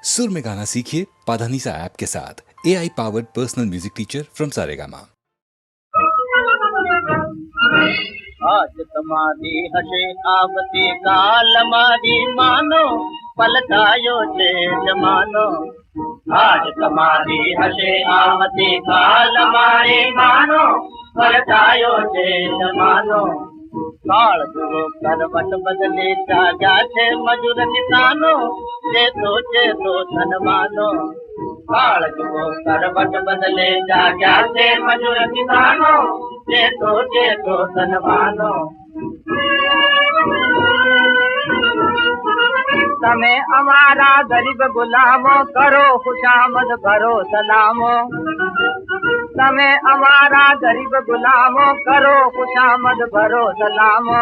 सुर में गाना सीखिए पाधानीसा ऐप के साथ AI powered personal music teacher from Saregama. आज તમારી હશે આવતી કાલ મારી માનો પલટાયો છે જમાનો। આજ તમારી હશે આવતી કાલ મારી માનો પલટાયો છે જમાનો। કાળ જુઓ કરવટ બદલે જાગ્યા છે મજૂર કિસાનો ચેતો ધનવાનો। કાળ જુઓ કરવટ બદલે જાગ્યા છે મજૂર કિસાનો ચેતો ધનવાનો। તમે અમારા ગરીબ ગુલામો કરો ખુશામદ ભરો સલામો। તમે અમારા ગરીબ ગુલામો કરો ખુશામદ ભરો સલામો।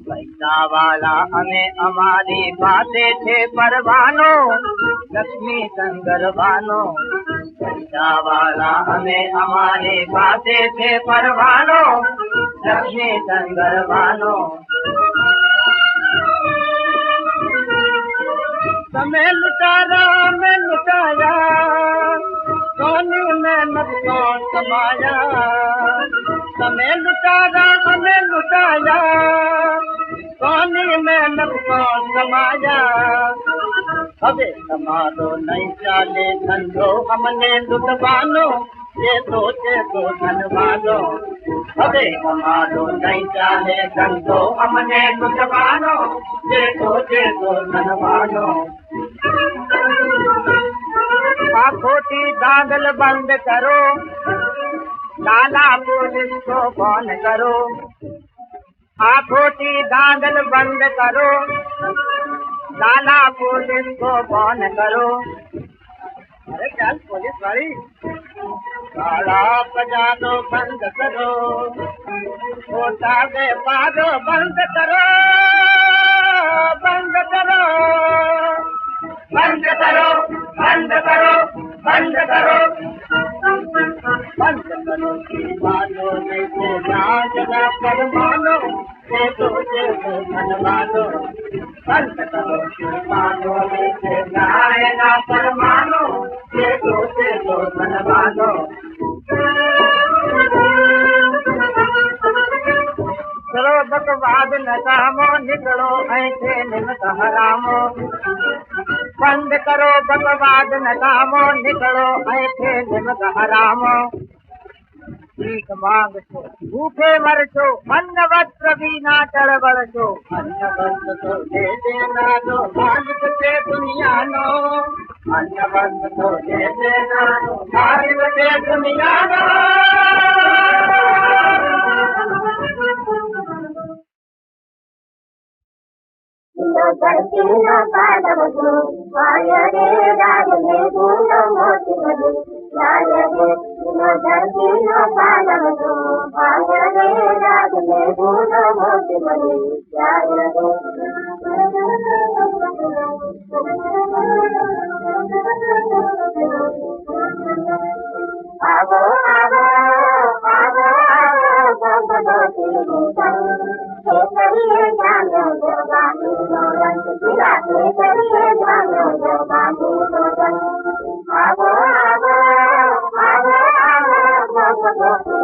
પૈસા વાળા અમે અમારી પાસે છે પરવાનો લક્ષ્મી સંગરવાનો। પૈસા વાળા અમે અમારી પાસે છે પરવાનો લક્ષ્મી સંગરવાનો। તમે લुटारा में लुटाया सोनी में नुकसान कमाया। તમે लुटारा हमें लुटाया सोनी में नुकसान कमाया। હવે તમારો નહીં ચાલે ધંધો અમને લૂંટવાનો ચેતો ધનવાનો। હવે તમારો નહીં ચાલે ધંધો અમને લૂંટવાનો ચેતો ધનવાનો। આ ખોટી દાંગલ બંધ કરો લાલા પોલીસ को फोन करो। आ खोटी दांगल बंद करो लाला पुलिस को फोन करो। अरे क्या पुलिस वाली काला बजानो बंद करो छोटा व्यापारो बंद करो बंद करो बंद करो बंद करो बंद करो बंद करो मानो जैसे राजना परमानो चेतो धनवानो। बंद करो मानो जैसे राजना परमानो चेतो धनवानो। चलो बकवाद नकामो निकलो ऐसे निमत हरामो। बंद करो बकवाद नकामो निकलो ऐसे निमत हरामो। भीख मांग छो भूखे मर छो अन्न वस्त्र बिना टड़बड़ छो। अन्न वस्त्र तो दे देना दो मालिक से दुनिया नो। अन्न वस्त्र तो दे देना दो मालिक से दुनिया नो। नो पादवसु वायरे राजने गुण मोति बधु राजने नो धरती नो पादवसु वायरे राजने गुण मोति बधु राजने। आवो आवो आवो आवो भगवती हे करिए जानो जवानी नो रंग गिरा हे करिए जानो जवानी नो रंग। आवो आवो आवो आवो भगवती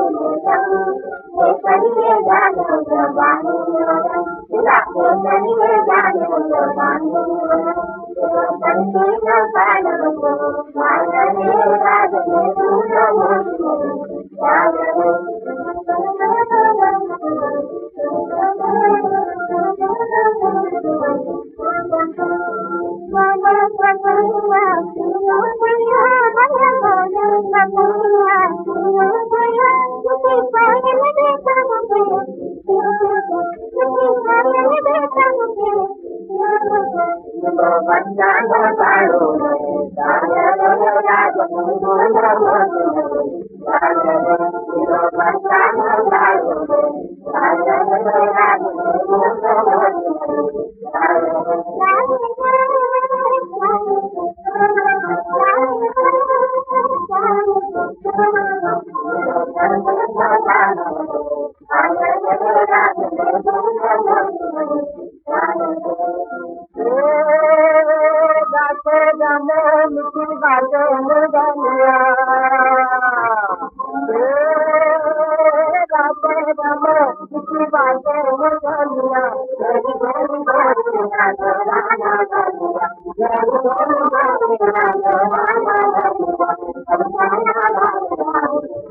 हे करिए जानो जवानी नो रंग गिरा हे करिए जानो जवानी नो रंग। धरती नो पादवसु वायरे राजने गुण मोति राजने। राते जमो मिठी बातें मुरझानिया राते जमो मिठी बातें मुरझानिया मेरी गोरी गोरी ना जवाना बनिया मेरी गोरी गोरी ना जवाना बनिया अब जाना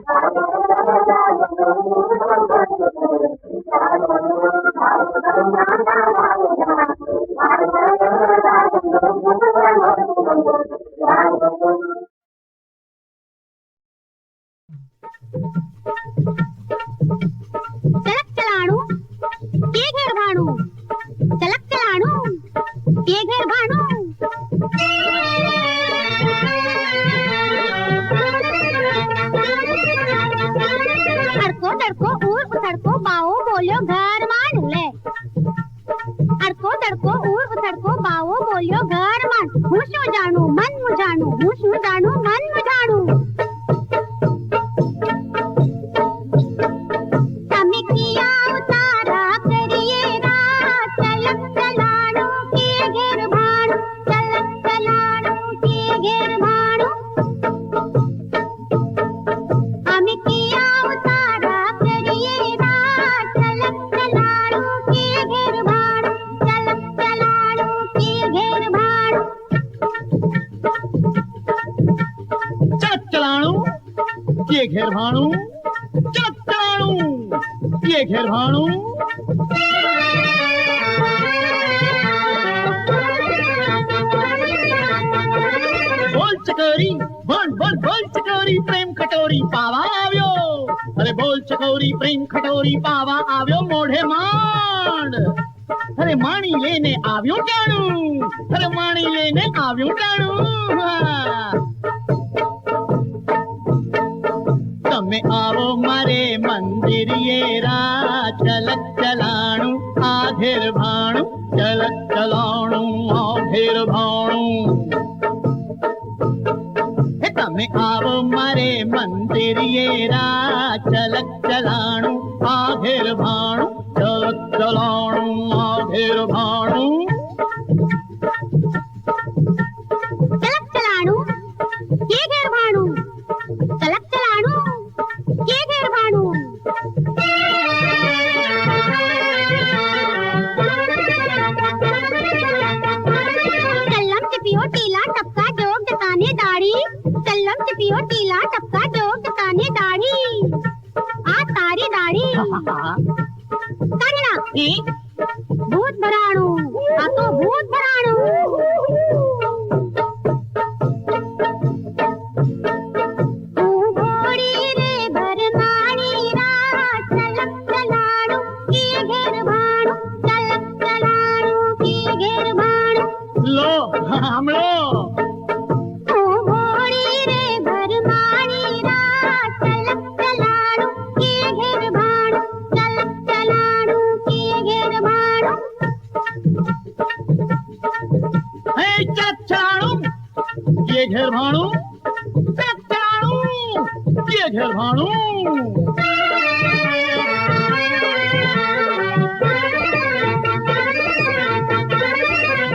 चलक चलाणू ये घर भाणू चलक चलाणू ये घर भाणू अड़को तड़को ऊर उतड़को बाओ बोलियो घर मान ले अड़को तड़को ऊर उतड़को बाओ बोलियो घर मान હું શું જાણું મન મુજાણું હું શું જાણું મન મુજાણું તમે કિયા ઉતારા કરીએ રાત ચલક ચલાણો કે ઘેર ભાણું ચલક ચલાણો કે ઘેર ભાણું અમે કિયા ઉતારા કરીએ રાત ચલક ચલાણો કે ઘેર ભાણું ચલક ચલાણો કે ઘેર ભાણું चलक चलाणू ये घेर भाणू चलक चलाणू ये घेर भाणू बोल चकोरी बोल चकोरी प्रेम कटोरी पावा આવ્યો अरे बोल चकोरी प्रेम कटोरी पावा આવ્યો મોઢે માંડ अरे माणी लेने આવ્યો ટાણું अरे माणी लेने આવ્યો ટાણું તમે આવો મારે મંદિરિયે રાત ચલક ચલાણું આ ઘેર ભાણું ચલક ચલાણું આ ઘેર ભાણું હે તમે આવો મારે મંદિરિયે રાત ચલક ચલાણું આ ઘેર ભાણું ચલક ચલાણું આ ઘેર ભાણું चलक चलाणू ये घर भाणू चलक चलाणू ये घर भाणू चल्लम चिपियो टीला टपका जोग जताने दाढ़ी चल्लम चिपियो टीला टपका जोग जताने दाढ़ी आ तारी दाढ़ी तारीना भूत भराणू आ तो भूत भराणू घोड़ी रे भरमाणी रात चलक चलाणू की घेर भाणू चलक चलाणू की घेर भाणू લો સાંભળો घोड़ी रे भरमाणी रात चलक चलाणू की घेर भाणू चलक चलाणू की घेर भाणू હે ચલક ચલાણું ये घेर भाणू चलक चलाणू ये घेर भाणू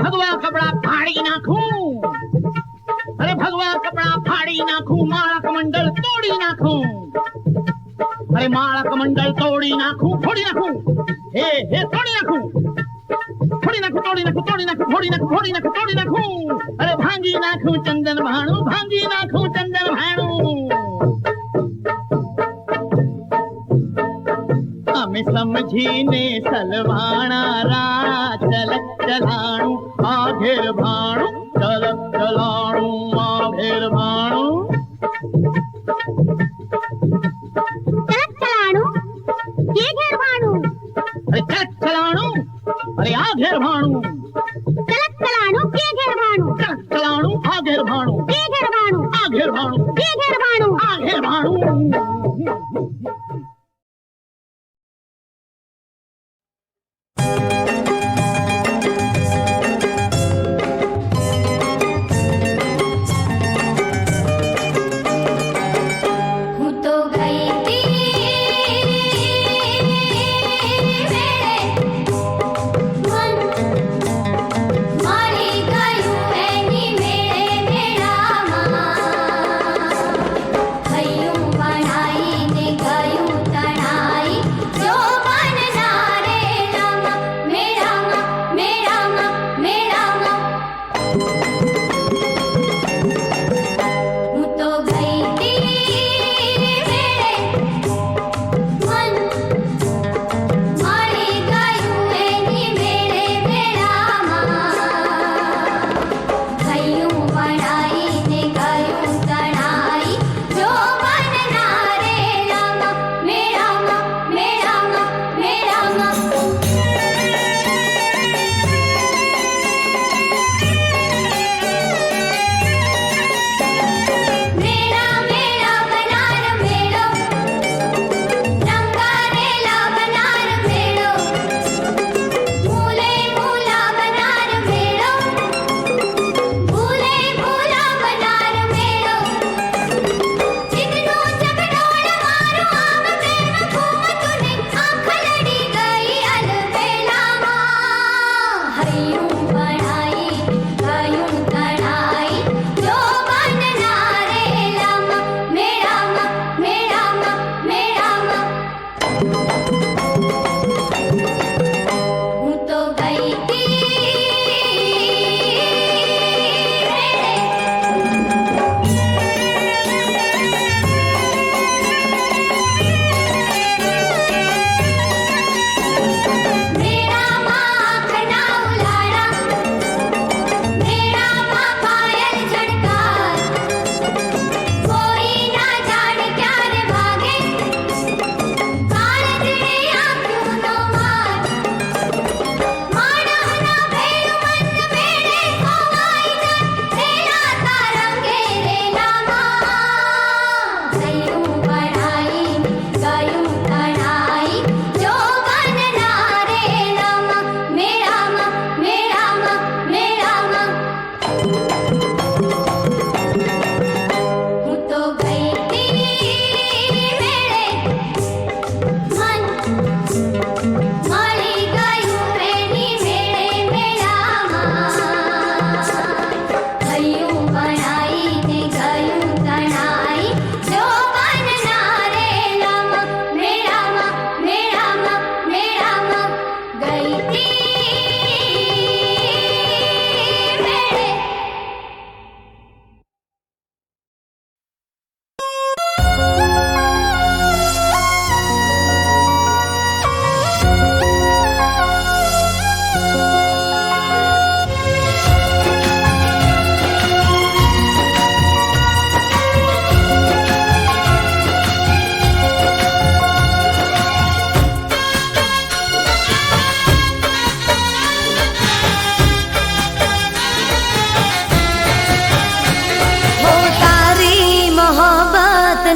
ભગવા કપડા ફાડી નાખું અરે ભગવા કપડા ફાડી નાખું માળા કમંડળ તોડી નાખું અરે માળા કમંડળ તોડી નાખું ફોડી નાખું હે હે તોડી નાખું ફોડી નાખું તોડી નાખું તોડી નાખું ફોડી નાખું ફોડી નાખું તોડી નાખું અરે ભાંગી નાખું ચંદન ભાણું ભાંગી નાખું ચંદન ભાણું અમે સમજીને સલવાણા રાત ચલક ચલાણું આ ઘેર ભાણું ચલક ચલાણું આ ઘેર ભાણું चलक चलाणू ये घर भाणू અરે ચલક ચલાણું અરે આ ઘેર ભાણું चलक चलाणू ये घर भाणू ચલક ચલાણું આ ઘેર ભાણું ये घर भाणू આ ઘેર ભાણું ये घर भाणू આ ઘેર ભાણું હું તો ગઈ તી વેળે મન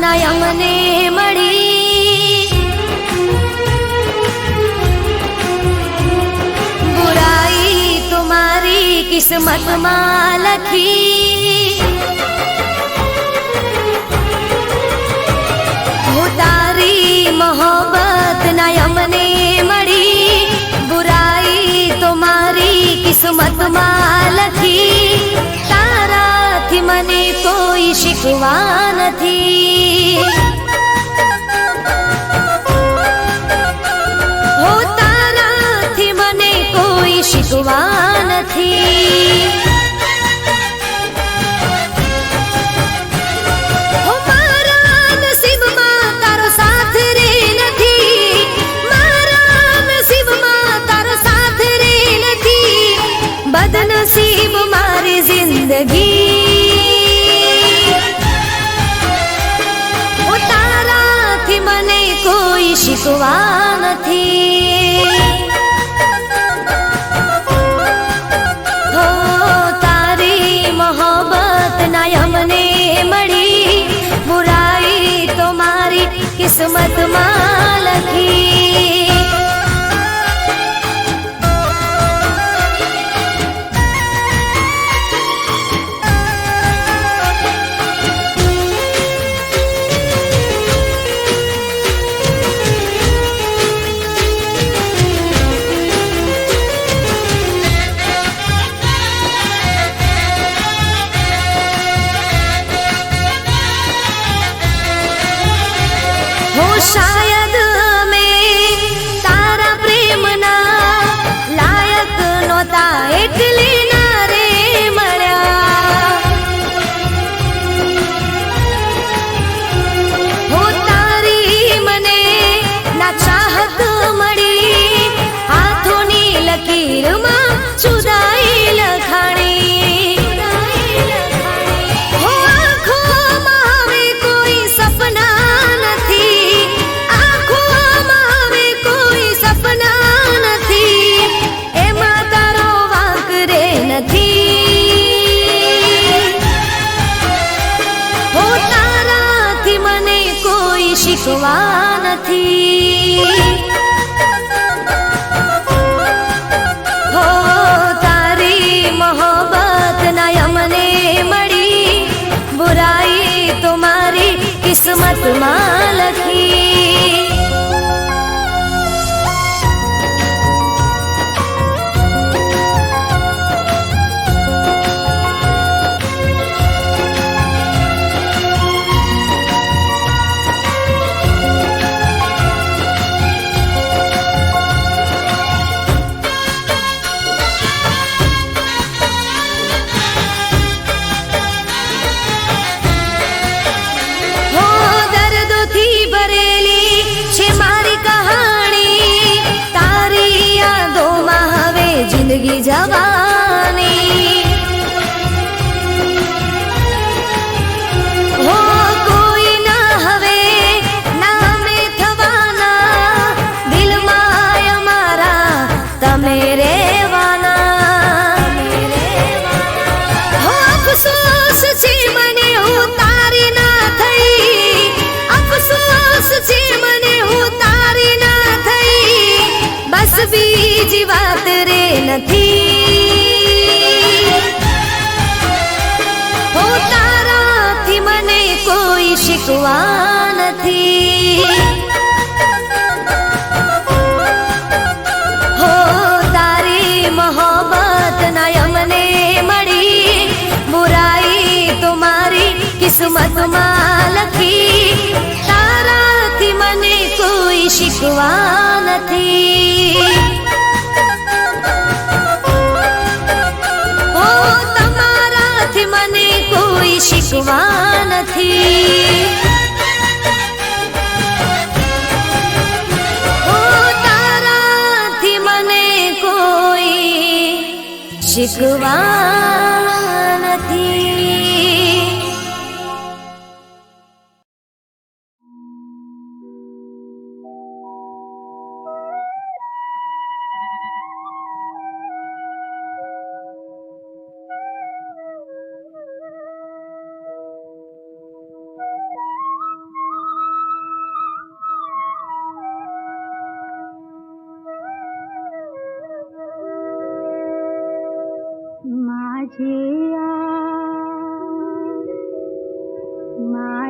ના અમને મળી, બુરાઈ તુમારી કિસ્મતમાં લખી, હું તારી મોહબ્બત ના અમને મળી, બુરાઈ તુમારી કિસ્મતમાં લખી, તારાથી મને કોઈ શિકવા નથી, હો તારાથી મને કોઈ શિકવા નથી, હો મારા નસીબમાં તારો સાથ રે નથી, મારા નસીબમાં તારો સાથ રે નથી, બદનસીબ મારી જિંદગી, ઓ તારાથી મને કોઈ શિકવા નથી, હો તારી મોહબ્બત ના અમને મળી, બુરાઈ તો મારી કિસ્મતમાં લખી, શાયદ મેં તારા પ્રેમના લાયક નહોતા એટલે ના રે મળ્યા, હો તારી મને ના ચાહત મળી, હાથોની લકીરમાં જુદાઈ લખાણી, હો આંખોમાં હવે કોઈ સપના નથી, આંખોમાં હવે કોઈ સપના નથી, એમાં તારો વાંક રે નથી, હો તારાથી મને કોઈ શિકવા નથી, હો તારી મોહબ્બત ના અમને મળી, બુરાઈ તો મારી કિસ્મતમાં લખી, હો દર્દોથી ભરેલી છે મારી કહાણી, તારી યાદોમાં હવે જિંદગી જવાની, હો કોઈ ના હવે નામે થવાના, દિલમાં અમારા તમે રહેવાના, હો અફસોસ છે મને હું તારી ના થઈ, અફસોસ છે મને હું તારી ના થઈ, બસ બીજી વાત રે નથી, હો તારાથી મને કોઈ શિકવા નથી, હો તારી મોહબ્બત ના અમને મળી, બુરાઈ તો મારી કિસ્મતમાં લખી, તારાથી મને કોઈ શિકવા નથી, હો તમારાથી મને કોઈ શિકવા નથી, હો તારાથી મને કોઈ શિકવા નથી.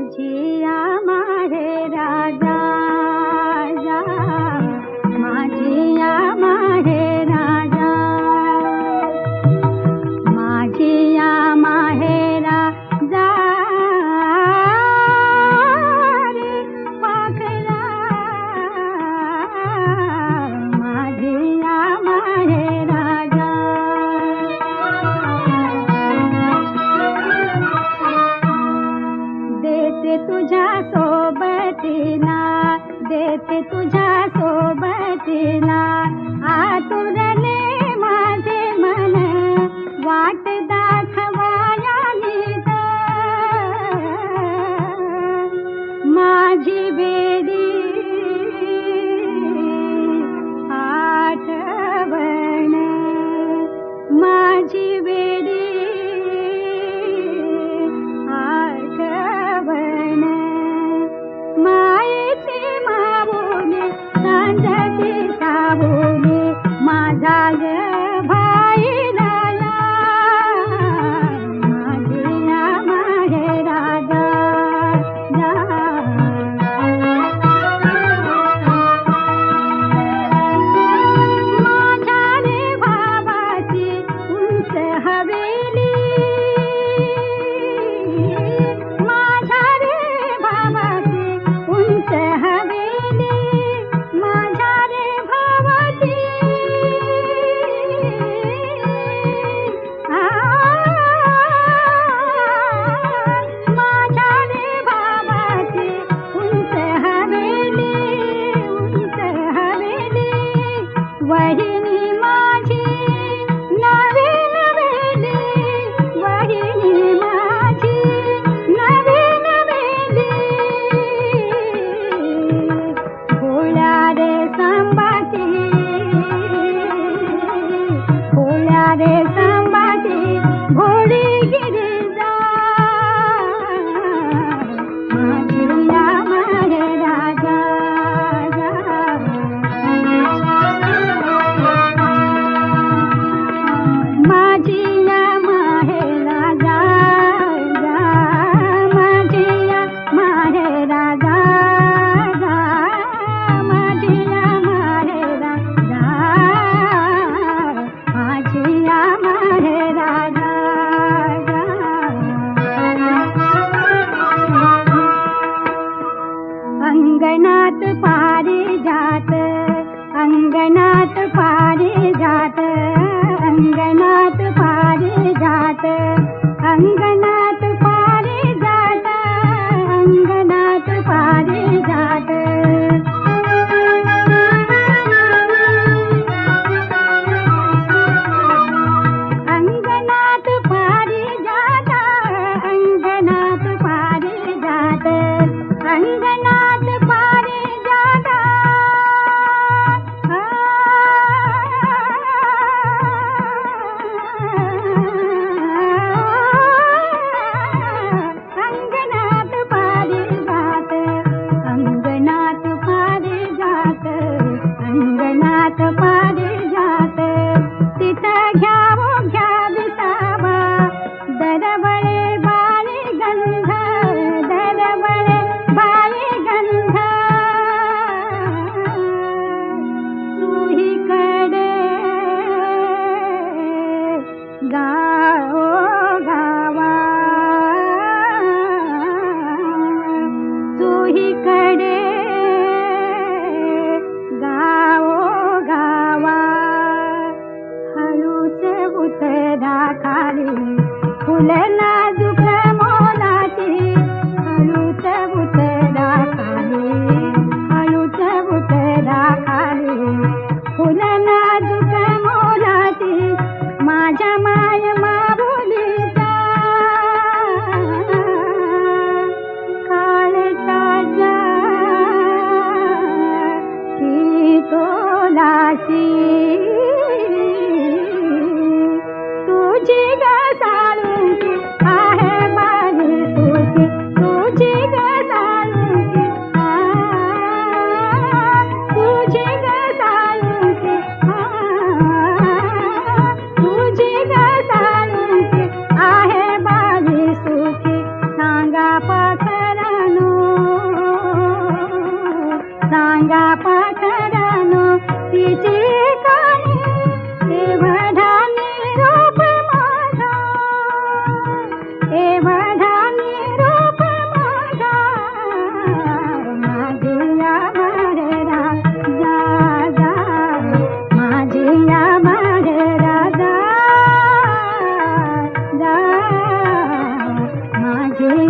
माझिया माहे राजा माझिया माहे राजा माझिया माहे राजा रे पाखरा माझिया माहे राजा देते तुझ्या सोबतीना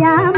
गया